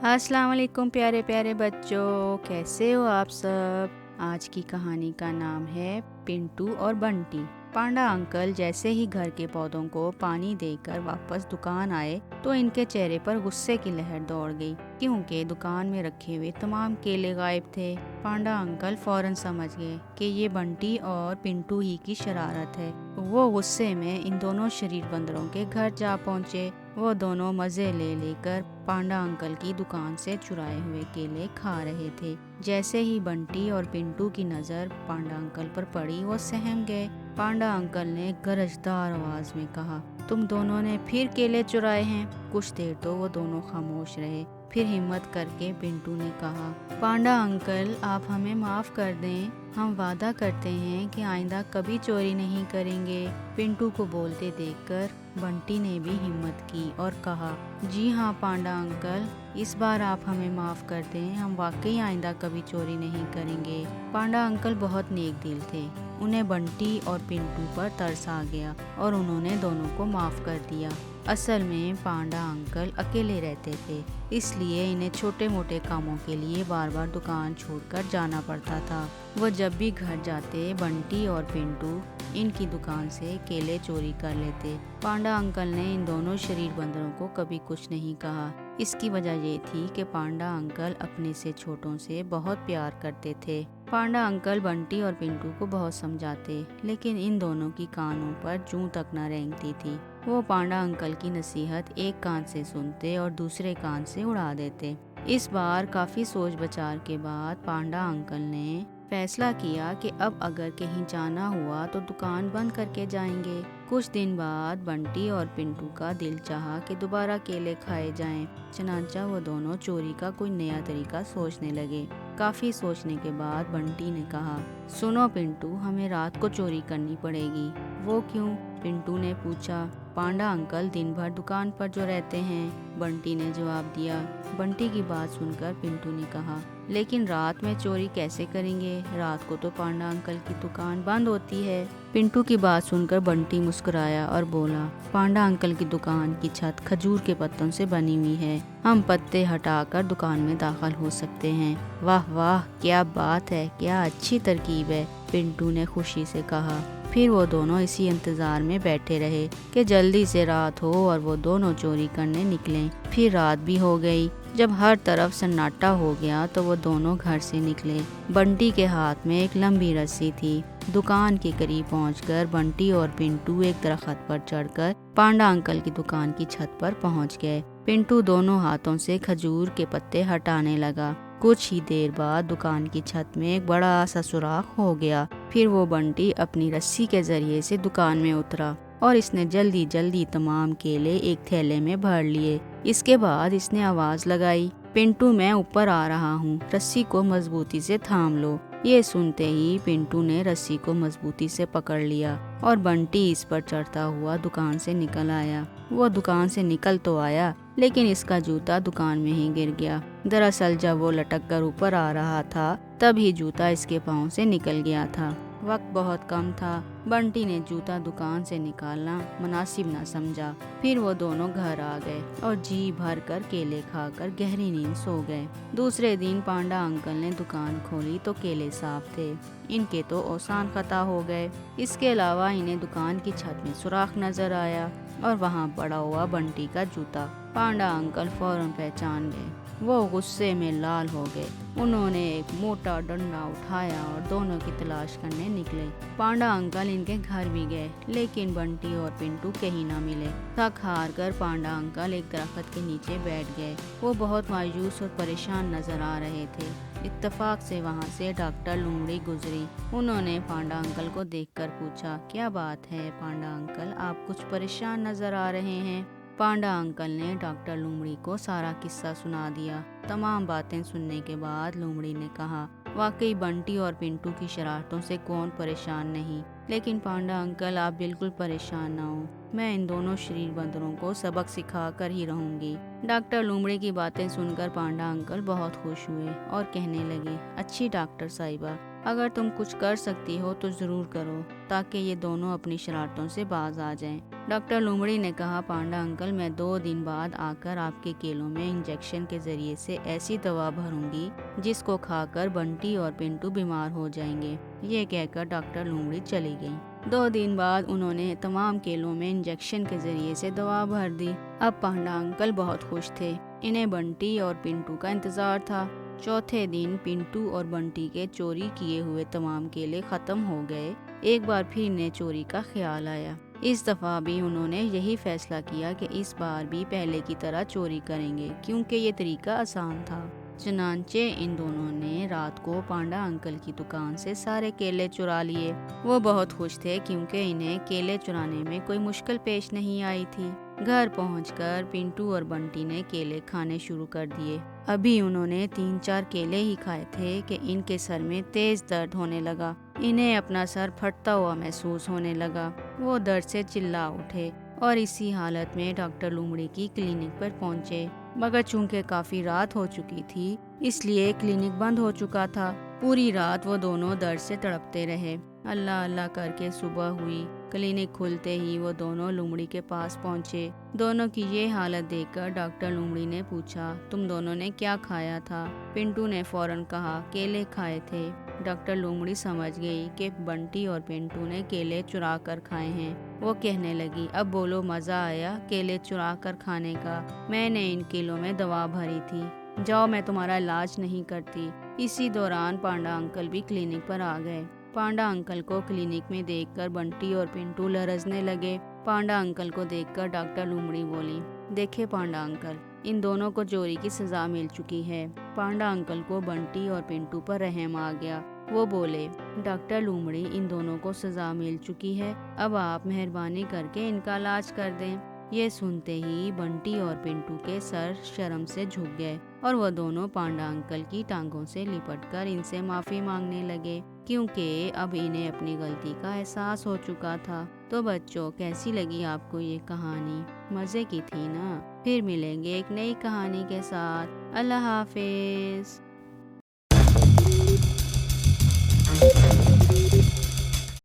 अस्सलाम वालेकुम प्यारे प्यारे बच्चों, कैसे हो आप सब। आज की कहानी का नाम है पिंटू और बंटी। पांडा अंकल जैसे ही घर के पौधों को पानी देकर वापस दुकान आए तो इनके चेहरे पर गुस्से की लहर दौड़ गई, क्योंकि दुकान में रखे हुए तमाम केले गायब थे। पांडा अंकल फौरन समझ गए कि ये बंटी और पिंटू ही की शरारत है। वो गुस्से में इन दोनों शरीर बंदरों के घर जा पहुँचे। वो दोनों मजे ले लेकर पांडा अंकल की दुकान से चुराए हुए केले खा रहे थे। जैसे ही बंटी और पिंटू की नजर पांडा अंकल पर पड़ी, वो सहम गए। पांडा अंकल ने गरजदार आवाज में कहा, तुम दोनों ने फिर केले चुराए हैं। कुछ देर तो वो दोनों खामोश रहे, फिर हिम्मत करके पिंटू ने कहा, पांडा अंकल आप हमें माफ कर दें, हम वादा करते हैं कि आइंदा कभी चोरी नहीं करेंगे। पिंटू को बोलते देखकर बंटी ने भी हिम्मत की और कहा, जी हाँ पांडा अंकल, इस बार आप हमें माफ कर दें, हम वाकई आइंदा कभी चोरी नहीं करेंगे। पांडा अंकल बहुत नेक दिल थे। उन्हें बंटी और पिंटू पर तरस आ गया और उन्होंने दोनों को माफ कर दिया। असल में पांडा अंकल अकेले रहते थे, इसलिए इन्हें छोटे मोटे कामों के लिए बार बार दुकान छोड़कर जाना पड़ता था। वो जब भी घर जाते, बंटी और पिंटू इनकी दुकान से केले चोरी कर लेते। पांडा अंकल ने इन दोनों शरीर बंदरों को कभी कुछ नहीं कहा। इसकी वजह ये थी कि पांडा अंकल अपने से छोटों से बहुत प्यार करते थे। पांडा अंकल बंटी और पिंटू को बहुत समझाते, लेकिन इन दोनों की कानों पर जूं तक न रेंगती थी। वो पांडा अंकल की नसीहत एक कान से सुनते और दूसरे कान से उड़ा देते। इस बार काफी सोच विचार के बाद पांडा अंकल ने फैसला किया कि अब अगर कहीं जाना हुआ तो दुकान बंद करके जाएंगे। कुछ दिन बाद बंटी और पिंटू का दिल चाहा कि दोबारा केले खाए जाएं। चनाचा वो दोनों चोरी का कोई नया तरीका सोचने लगे। काफी सोचने के बाद बंटी ने कहा, सुनो पिंटू, हमें रात को चोरी करनी पड़ेगी। वो क्यों? पिंटू ने पूछा। पांडा अंकल दिन भर दुकान पर जो रहते हैं, बंटी ने जवाब दिया। बंटी की बात सुनकर पिंटू ने कहा, लेकिन रात में चोरी कैसे करेंगे? रात को तो पांडा अंकल की दुकान बंद होती है। पिंटू की बात सुनकर बंटी मुस्कुराया और बोला, पांडा अंकल की दुकान की छत खजूर के पत्तों से बनी हुई है, हम पत्ते हटाकर दुकान में दाखिल हो सकते हैं। वाह वाह, क्या बात है, क्या अच्छी तरकीब है, पिंटू ने खुशी से कहा। फिर वो दोनों इसी इंतजार में बैठे रहे कि जल्दी से रात हो और वो दोनों चोरी करने निकलें। फिर रात भी हो गई। जब हर तरफ सन्नाटा हो गया तो वो दोनों घर से निकले। बंटी के हाथ में एक लंबी रस्सी थी। दुकान के करीब पहुंचकर बंटी और पिंटू एक दरख्त पर चढ़कर पांडा अंकल की दुकान की छत पर पहुंच गए। पिंटू दोनों हाथों से खजूर के पत्ते हटाने लगा। कुछ ही देर बाद दुकान की छत में एक बड़ा सा सुराख हो गया। फिर वो बंटी अपनी रस्सी के जरिए से दुकान में उतरा और इसने जल्दी जल्दी तमाम केले एक थैले में भर लिए। इसके बाद इसने आवाज लगाई, पिंटू मैं ऊपर आ रहा हूँ, रस्सी को मजबूती से थाम लो। ये सुनते ही पिंटू ने रस्सी को मजबूती से पकड़ लिया और बंटी इस पर चढ़ता हुआ दुकान से निकल आया। वो दुकान से निकल तो आया, लेकिन इसका जूता दुकान में ही गिर गया। दरअसल जब वो लटक कर ऊपर आ रहा था, तभी जूता इसके पाँव से निकल गया था। वक्त बहुत कम था। बंटी ने जूता दुकान से निकालना मुनासिब न समझा। फिर वो दोनों घर आ गए और जी भर कर केले खाकर गहरी नींद सो गए। दूसरे दिन पांडा अंकल ने दुकान खोली तो केले साफ थे। इनके तो औसान खता हो गए। इसके अलावा इन्हें दुकान की छत में सुराख नजर आया और वहाँ पड़ा हुआ बंटी का जूता। पांडा अंकल फौरन पहचान गए। वो गुस्से में लाल हो गए। उन्होंने एक मोटा डंडा उठाया और दोनों की तलाश करने निकले। पांडा अंकल इनके घर भी गए, लेकिन बंटी और पिंटू कहीं ना मिले। थक हार कर पांडा अंकल एक दरख्त के नीचे बैठ गए। वो बहुत मायूस और परेशान नजर आ रहे थे। इत्तेफाक से वहाँ से डॉक्टर लुमड़ी गुजरी। उन्होंने पांडा अंकल को देखकर पूछा, क्या बात है पांडा अंकल, आप कुछ परेशान नजर आ रहे हैं? पांडा अंकल ने डॉक्टर लुमड़ी को सारा किस्सा सुना दिया। तमाम बातें सुनने के बाद लुमड़ी ने कहा, वाकई बंटी और पिंटू की शरारतों से कौन परेशान नहीं, लेकिन पांडा अंकल आप बिल्कुल परेशान ना हो, मैं इन दोनों शरीर बंदरों को सबक सिखा कर ही रहूंगी। डॉक्टर लुमड़ी की बातें सुनकर पांडा अंकल बहुत खुश हुए और कहने लगे, अच्छी डॉक्टर साहिबा, अगर तुम कुछ कर सकती हो तो ज़रूर करो, ताकि ये दोनों अपनी शरारतों से बाज आ जाएं। डॉक्टर लोमड़ी ने कहा, पांडा अंकल, मैं 2 दिन बाद आकर आपके केलों में इंजेक्शन के ज़रिए से ऐसी दवा भरूंगी जिसको खाकर बंटी और पिंटू बीमार हो जाएंगे। ये कहकर डॉक्टर लोमड़ी चली गई। 2 दिन बाद उन्होंने तमाम केलों में इंजेक्शन के ज़रिए से दवा भर दी। अब पांडा अंकल बहुत खुश थे। इन्हें बंटी और पिंटू का इंतज़ार था। चौथे दिन पिंटू और बंटी के चोरी किए हुए तमाम केले खत्म हो गए। एक बार फिर इन्हें चोरी का ख्याल आया। इस दफ़ा भी उन्होंने यही फैसला किया कि इस बार भी पहले की तरह चोरी करेंगे, क्योंकि ये तरीका आसान था। चनांचे इन दोनों ने रात को पांडा अंकल की दुकान से सारे केले चुरा लिए। वो बहुत खुश थे क्योंकि इन्हें केले चुराने में कोई मुश्किल पेश नहीं आई थी। घर पहुंचकर पिंटू और बंटी ने केले खाने शुरू कर दिए। अभी उन्होंने 3-4 केले ही खाए थे कि इनके सर में तेज दर्द होने लगा। इन्हें अपना सर फटता हुआ महसूस होने लगा। वो दर्द से चिल्ला उठे और इसी हालत में डॉक्टर लोमड़ी की क्लिनिक पर पहुंचे। मगर चूंकि काफी रात हो चुकी थी, इसलिए क्लिनिक बंद हो चुका था। पूरी रात वो दोनों दर्द से तड़पते रहे। अल्लाह अल्लाह करके सुबह हुई। क्लिनिक खुलते ही वो दोनों लोमड़ी के पास पहुंचे। दोनों की ये हालत देखकर डॉक्टर लोमड़ी ने पूछा, तुम दोनों ने क्या खाया था? पिंटू ने फौरन कहा, केले खाए थे। डॉक्टर लोमड़ी समझ गई कि बंटी और पिंटू ने केले चुरा कर खाए हैं। वो कहने लगी, अब बोलो, मज़ा आया केले चुरा कर खाने का? मैंने इन केलों में दवा भरी थी। जाओ, मैं तुम्हारा इलाज नहीं करती। इसी दौरान पांडा अंकल भी क्लिनिक पर आ गए। पांडा अंकल को क्लिनिक में देखकर बंटी और पिंटू लरजने लगे। पांडा अंकल को देखकर डॉक्टर लोमड़ी बोली, देखे पांडा अंकल, इन दोनों को चोरी की सजा मिल चुकी है। पांडा अंकल को बंटी और पिंटू पर रहम आ गया। वो बोले, डॉक्टर लोमड़ी, इन दोनों को सजा मिल चुकी है, अब आप मेहरबानी करके इनका इलाज कर दें। ये सुनते ही बंटी और पिंटू के सर शर्म से झुक गए और वह दोनों पांडा अंकल की टांगों से लिपटकर इनसे माफ़ी मांगने लगे, क्योंकि अब इन्हें अपनी गलती का एहसास हो चुका था। तो बच्चों, कैसी लगी आपको ये कहानी? मज़े की थी ना? फिर मिलेंगे एक नई कहानी के साथ। अल्लाह हाफिज़।